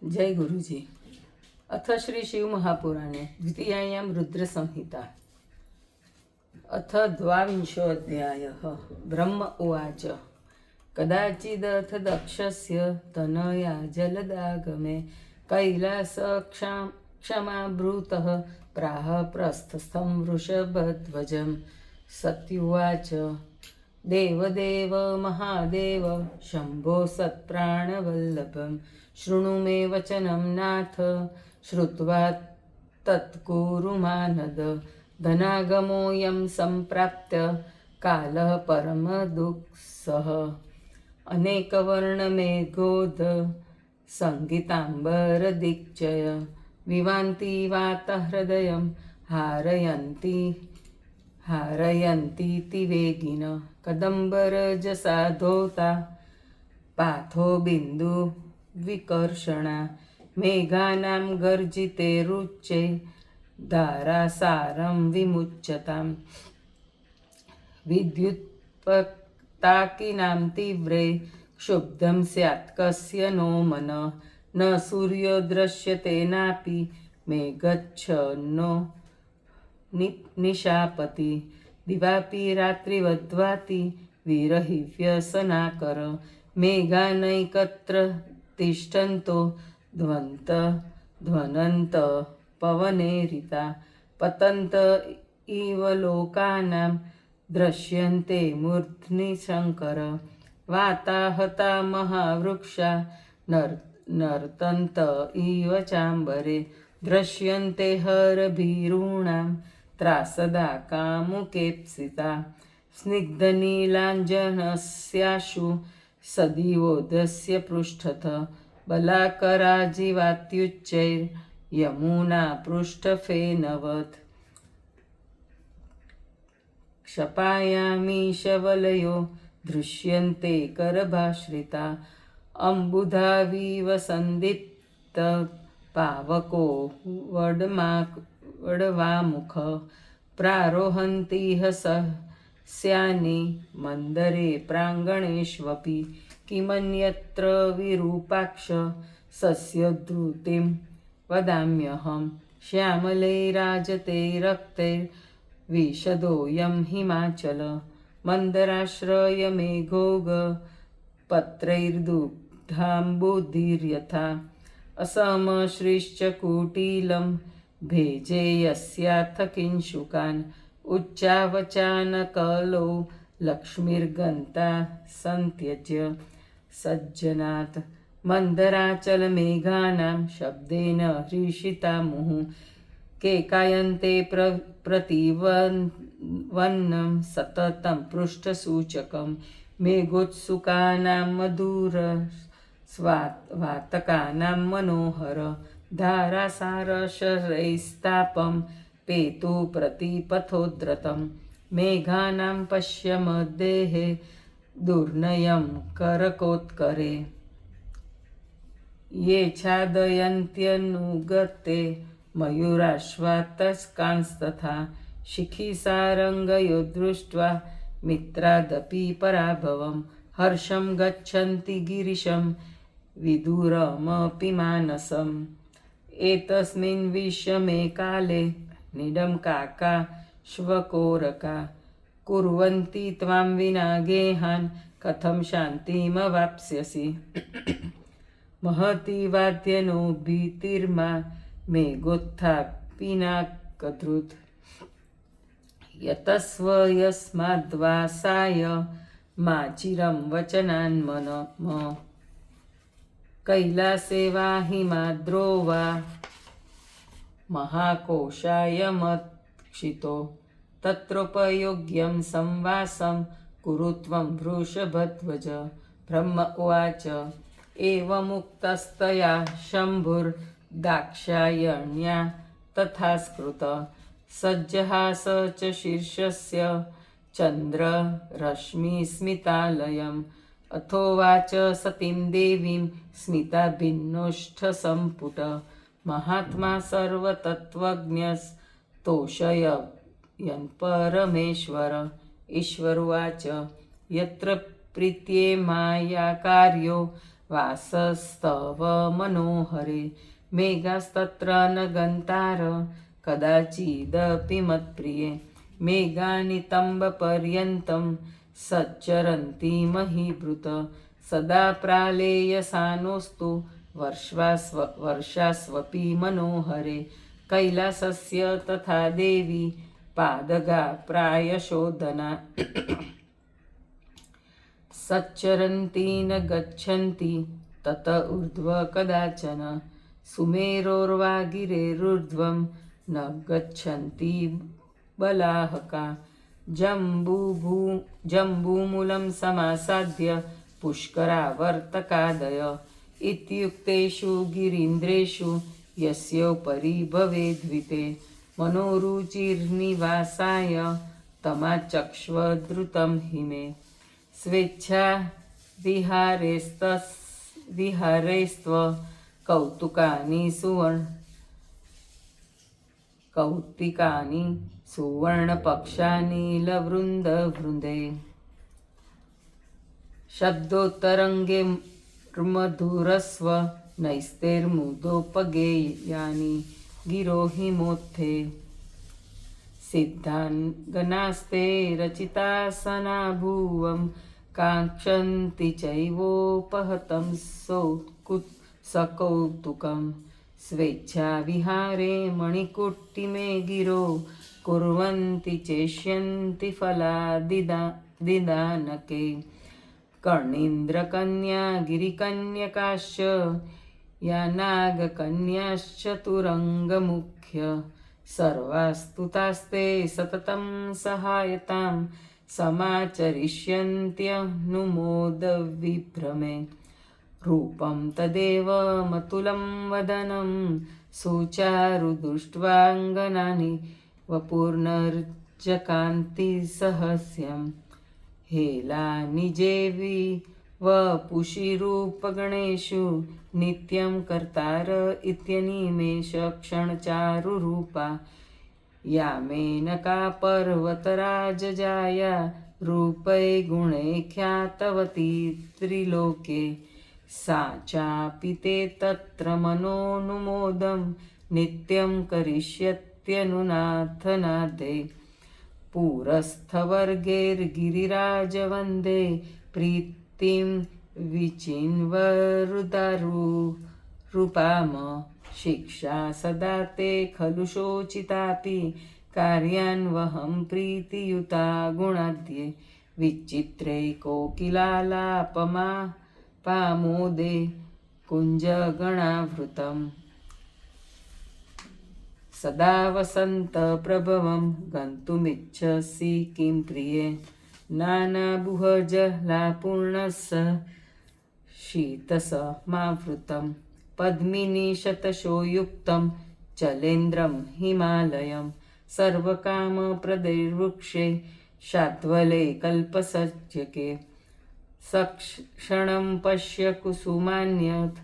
जय गुरुजी। अथ श्री शिव महापुराणे द्वितीयायां रुद्रसंहिता अथ द्वाविंशोऽध्यायः। ब्रह्म उवाच कदाचिदथ दक्षस्य तनया जलदागमे कैलासक्षमाभृतः प्राह प्रस्थस्थं वृषभध्वजं सत्युवाच देवदेव महादेव शम्भो सत्प्राणवल्लभं शृणु मे वचनं नाथ श्रुत्वा तत्कुरु मानद धनागमोऽयं सम्प्राप्य कालः परमदुःसः अनेकवर्णमेघोध सङ्गीताम्बरदिक्चय विवान्ति वातहृदयं हारयन्तीति वेगिन कदम्बरजसा धौता पाथो बिन्दुविकर्षणा मेघानां गर्जिते रुच्चे धारासारं विमुच्यतां विद्युत्पताकिनां तीव्रे क्षुब्धं स्यात् कस्य नो मनः न सूर्यो दृश्यते नापि मेघच्छन्नो निशापति दिवापि रात्रिवद्वाति विरहि व्यसनाकर मेघानैकत्र तिष्ठन्तो ध्वनन्त पवनेरिता पतन्त इव लोकानां दृश्यन्ते मूर्ध्नि शङ्कर वाताहता महावृक्षा नर्तन्त इव चाम्बरे दृश्यन्ते हरभीरूणां त्रासदा कामुकेप्सिता स्निग्धनीलाञ्जनस्याशु सदिवोदस्य पृष्ठतः बलाकराजिवात्युच्चैर्यमुना पृष्ठफेनवत् क्षपायामीशवलयो दृश्यन्ते करभाश्रिता अम्बुधाविव सन्दीप्त पावको वडवामुख प्रारोहन्तीह सस्यानि मन्दरे प्राङ्गणेष्वपि किमन्यत्र विरूपाक्ष सस्यधृतिं वदाम्यहं श्यामलैराजते रक्तैर्विशदोऽयं हिमाचल मन्दराश्रयमेघोग पत्रैर्दुग्धाम्बुधिर्यथा असमश्रीश्च कुटीलं भेजे यस्याथ किंशुकान् उच्चावचानकलो लक्ष्मीर्गन्ता सन्त्यज्य सज्जनात् मन्दराचलमेघानां शब्देन हृषिता मुहुः केकायन्ते प्रतिवन्नं सततं पृष्ठसूचकं मेघोत्सुकानां मधुरस्वातकानां मनोहर धारासारशरैस्तापं पेतु प्रतिपथोद्धृतं मेघानां पश्यमदेहे दुर्नयं करकोत्करे ये छादयन्त्यनुगते मयूराश्वातस्कांस्तथा शिखिसारङ्गयो दृष्ट्वा मित्रादपि पराभवं हर्षं गच्छन्ति गिरिशं विदुरमपि मानसम् एतस्मिन् विषमे काले निडम्काका श्वकोरका कुर्वन्ति त्वां विना गेहान् कथं शान्तिमवाप्स्यसि महती वाद्यनो भीतिर्मा मेघोत्थापिनाकधृत् यतस्व यस्माद्वासाय मा चिरं वचनान्मनम कैलासे वा हिमाद्रो वा महाकोशाय मत्क्षितो तत्रोपयोग्यं संवासं कुरु त्वं वृषभध्वज ब्रह्म उवाच एवमुक्तस्तया शम्भुर्दाक्षायण्या तथास्कृत सज्जहास च शीर्षस्य चन्द्ररश्मिस्मितालयम् अथोवाच सतीं देवीं स्मिताभिन्नोष्ठसम्पुट महात्मा सर्वतत्त्वज्ञस्तोषयन् ईश्वरुवाच यत्र प्रीत्ये माया कार्यो वासस्तव मनोहरे मेघास्तत्र न गन्तार कदाचिदपि मत्प्रिये मेघानितम्बपर्यन्तं सच्चरन्ति महीभृत सदा प्रालेयसानोऽस्तु वर्षास्वपि मनोहरे कैलासस्य तथा देवी पादगा प्रायशोधना सच्चरन्ति न गच्छन्ति तत ऊर्ध्व कदाचन सुमेरोर्वा गिरेरुर्ध्वं न गच्छन्ति बलाहका जम्बूमूलं समासाद्य पुष्करावर्तकादय इत्युक्तेषु गिरीन्द्रेषु यस्योपरि भवेद्विते मनोरुचिर्निवासाय तमाचक्ष्वद्रुतं हि मे स्वेच्छा विहारेस्त्व कौतिकानि सुवर्णपक्षानि लवृन्दवृन्दे शब्दोत्तरङ्गे मधुरस्व नैस्तैर्मुदोपगेयानि गिरो हिमोत्थे सिद्धाङ्गनास्ते रचितासना भुवं काङ्क्षन्ति चैवोपहतं सकौतुकं स्वेच्छाविहारे मणिकुट्टिमे गिरो कुर्वन्ति चेष्यन्ति फलादिदानके कर्णीन्द्रकन्या गिरिकन्यकाश्च या नागकन्याश्च तुरङ्गमुख्य सर्वास्तुतास्ते सततं सहायतां समाचरिष्यन्त्यनुमोदविभ्रमे रूपं तदेव मतुलं वदनं सुचारुदृष्ट्वाङ्गनानि वपुर्नर्जकान्तिसहस्यं हेलानिजेवि वपुषिरूपगणेषु नित्यं कर्तार इत्यनिमेष क्षणचारुरूपा या मेनका पर्वतराजजाया रूपै गुणे ख्यातवती त्रिलोके सा चापि ते तत्र मनोनुमोदं नित्यं करिष्यत्यनुनाथनादे पुरस्थवर्गैर्गिरिराजवन्दे प्रीतिं विचिन्वरुदारूपाम शिक्षा सदा ते खलु शोचितापि कार्यान्वहं प्रीतियुता गुणाद्ये विचित्रे कोकिलालापमा पामोदे कुञ्जगणावृतम् सदा वसन्तप्रभवं गन्तुमिच्छसि किं प्रिये नानाबुहजलापूर्णस्स शीतसमावृतं पद्मिनीशतशो युक्तं चलेन्द्रं हिमालयं सर्वकामप्रदैर्वृक्षे शाद्वले कल्पसज्जके सक्षणं पश्य कुसुमान्यत्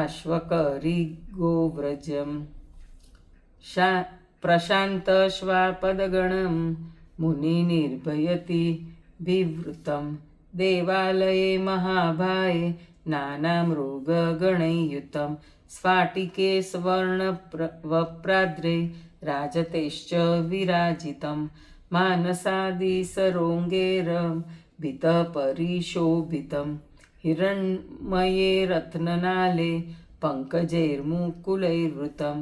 आश्वकरिगोव्रजम् प्रशान्तश्वापदगणं मुनिर्भयति विवृतं देवालये महाभाये नानामृगगणैर्युतं स्फाटिके स्वर्णवप्राद्रे राजतेश्च विराजितं मानसादिसरोङ्गैरभितपरिशोभितं हिरण्मये रत्ननाले पङ्कजैर्मुकुलैर्वृतं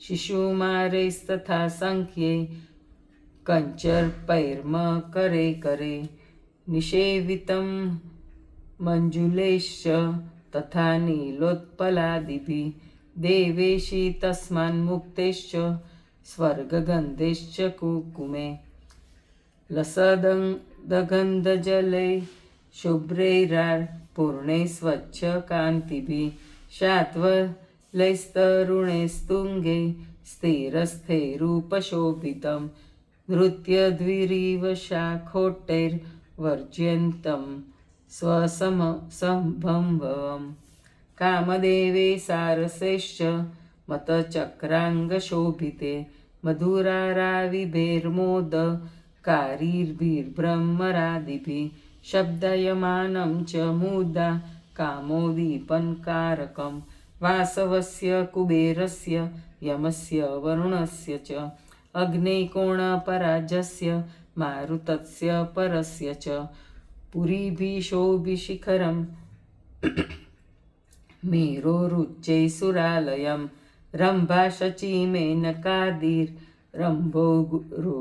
शिशुमारैस्तथा सङ्ख्ये कञ्चर्पैर्मकरे करे निषेवितं मञ्जुलैश्च तथा नीलोत्पलादिभिः देवेशी तस्मान्मुक्तैश्च स्वर्गगन्धैश्च कुकुमे लसदगन्धजलै शुभ्रैरापूर्णैः स्वच्छकान्तिभिः शात्वलैस्तरुणैस्तुङ्गे स्थिरस्थैरूपशोभितं नृत्यद्विरिव शाखोटैर्वर्ज्यन्तं स्वसम्भवम् कामदेवे सारसैश्च मतचक्राङ्गशोभिते मधुराराविभैर्मोदकारीर्भिर्भ्रमरादिभिः शब्दयमानं च मुदा कामोदीपनकारकं वासवस्य कुबेरस्य यमस्य वरुणस्य च अग्नेकोणपराजस्य मारुतस्य परस्य च पुरीभीषोभिशिखरं मेरोरुच्चैसुरालयं रम्भाशचीमेनकादिरम्भो गुरु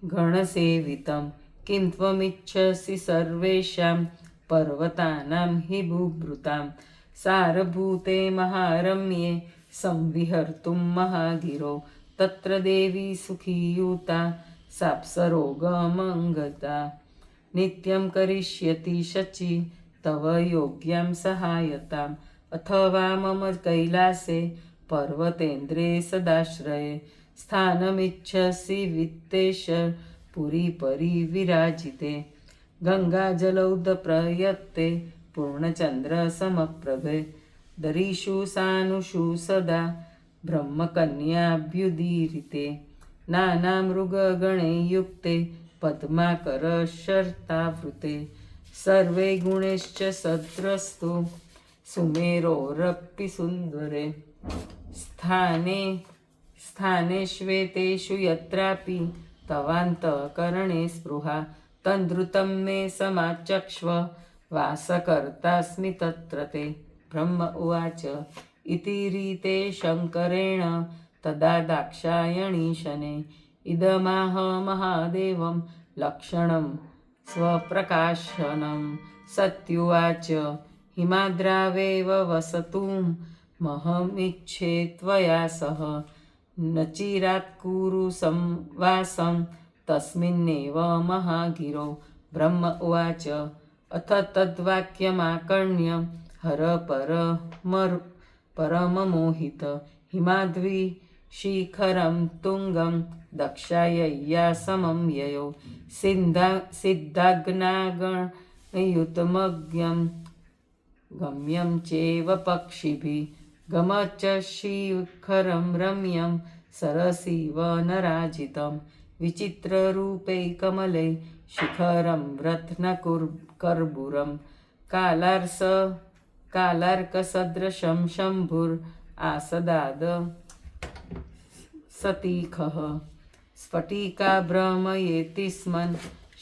गणसेवितं किं त्वमिच्छसि सर्वेषां पर्वतानां हि बुभृतां सारभूते महारम्ये संविहर्तुं महागिरो तत्र देवी सुखीयुता साप्सरोगमङ्गता नित्यं करिष्यति शची तव योग्यां सहायताम् अथवा मम कैलासे पर्वतेन्द्रे सदाश्रये स्थानमिच्छसि वित्तेश पुरी परिविराजिते गङ्गाजलौदप्रयत्ते पूर्णचन्द्रसमप्रभे दरीषु सानुषु सदा ब्रह्मकन्याभ्युदीरिते नानामृगगणे युक्ते पद्माकरशर्तावृते सर्वे गुणैश्च सद्रस्तु सुमेरोरपि सुन्दरे स्थाने श्वेतेषु यत्रापि तवान्तःकरणे स्पृहा तन्द्रुतं मे समाचक्ष्व वासकर्तास्मि तत्र ते ब्रह्म उवाच इति रीते शङ्करेण तदा दाक्षायणी शने इदमाह महादेवं लक्षणं स्वप्रकाशनं सत्युवाच हिमाद्रावेव वसतुं महमिच्छे त्वया सह न चिरात् कुरु संवासं तस्मिन्नेव महागिरो ब्रह्म उवाच अथ तद्वाक्यमाकर्ण्य हर परममोहित हिमाद्रि शिखरं तुङ्गं दक्षायय्या समं ययो सिद्धाग्नागणयुतमज्ञं गम्यं चैव पक्षिभिः गमच्च शिखरं रम्यं सरसीव नराजितं विचित्ररूपै कमले शिखरं रत्नकर्बुरं कालार्कसदृशं शम्भुरासदाद सतीखः स्फटिका भ्रमयेति स्मन्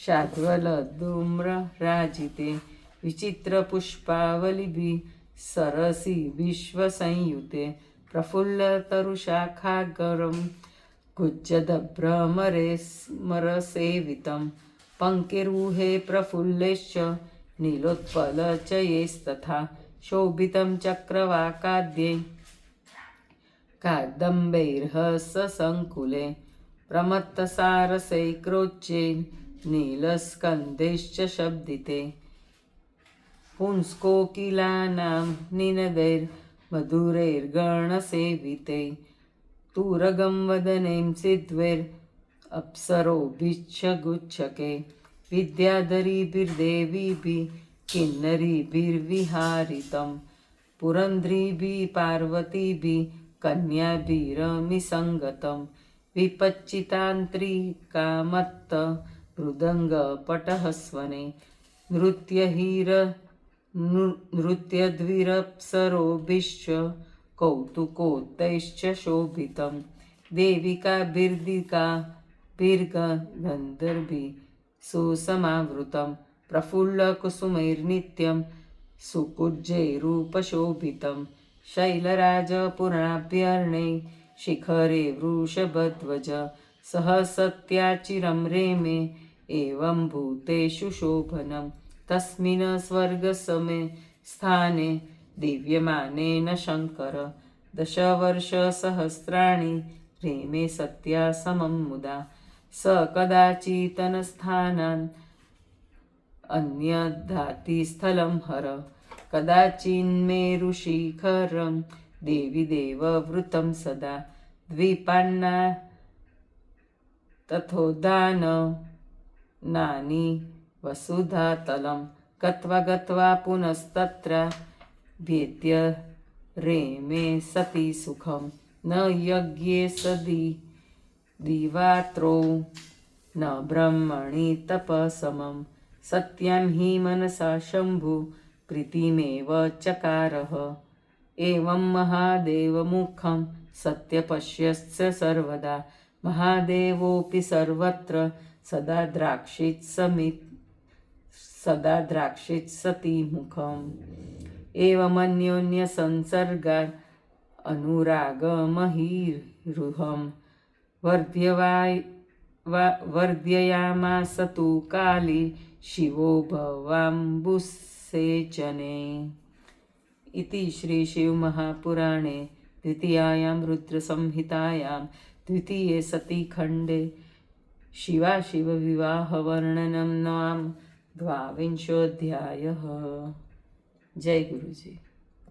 शाद्वलधूम्रराजिते विचित्रपुष्पावलिभिः सरसि विश्वसंयुते प्रफुल्लतरुशाखागरं कुज्जदभ्रमरसेवितं पङ्किरुहे प्रफुल्लेश्च नीलोत्पलचयैस्तथा शोभितं चक्रवाकाद्यै कादम्बैर्हससङ्कुले प्रमत्तसारसैक्रोच्चै नीलस्कन्धैश्च शब्दिते पुंस्कोकिलानां निनदैर्मधुरैर्गणसेविते तूरगं वदनैं सिद्ध्वैरप्सरोभिश्च गुच्छके विद्याधरीभिर्देवीभिः किन्नरीभिर्विहारितं पुरन्ध्रीभिः पार्वतीभिः कन्याभिरमिसङ्गतं विपच्चितान्त्रिकामत्त मृदङ्गपटहस्वने नृत्यद्विरप्सरोभिश्च कौतुकोत्तैश्च शोभितं देविकाभिर्गन्धर्भिः सुसमावृतं प्रफुल्लकुसुमैर्नित्यं सुकुज्जैरुपशोभितं शैलराजपुराभ्यर्णे शिखरे वृषभध्वज सहसत्याचिरं रेमे एवं भूतेषु शोभनं तस्मिन् स्वर्गसमे स्थाने दिव्यमानेन शङ्कर 10 वर्षसहस्राणि रेमे सत्या समं मुदा स कदाचितनस्थानान् अन्यदाति स्थलं हर कदाचिन्मेरुशिखरं देवि देववृतं सदा द्वीपान्ना तथोदानानि वसुधातलं गत्वा पुनस्तत्र भेद्य रेमे सति सुखं न यज्ञे सदि दिवात्रो न ब्रह्मणि तपसमं सत्यां हि मनसा शम्भु प्रीतिमेव चकारः एवं महादेवमुखं सत्यपश्यस्य सर्वदा महादेवोऽपि सर्वत्र सदा द्राक्षित्सति मुखम् एवमन्योन्यसंसर्गात् अनुरागमहीरुहं वर्धयामास तु काली शिवो भवाम्बुसेचने। इति श्रीशिवमहापुराणे द्वितीयायां रुद्रसंहितायां द्वितीये सतीखण्डे शिवाशिवविवाहवर्णनं नाम 22 अध्यायः। जय गुरुजी।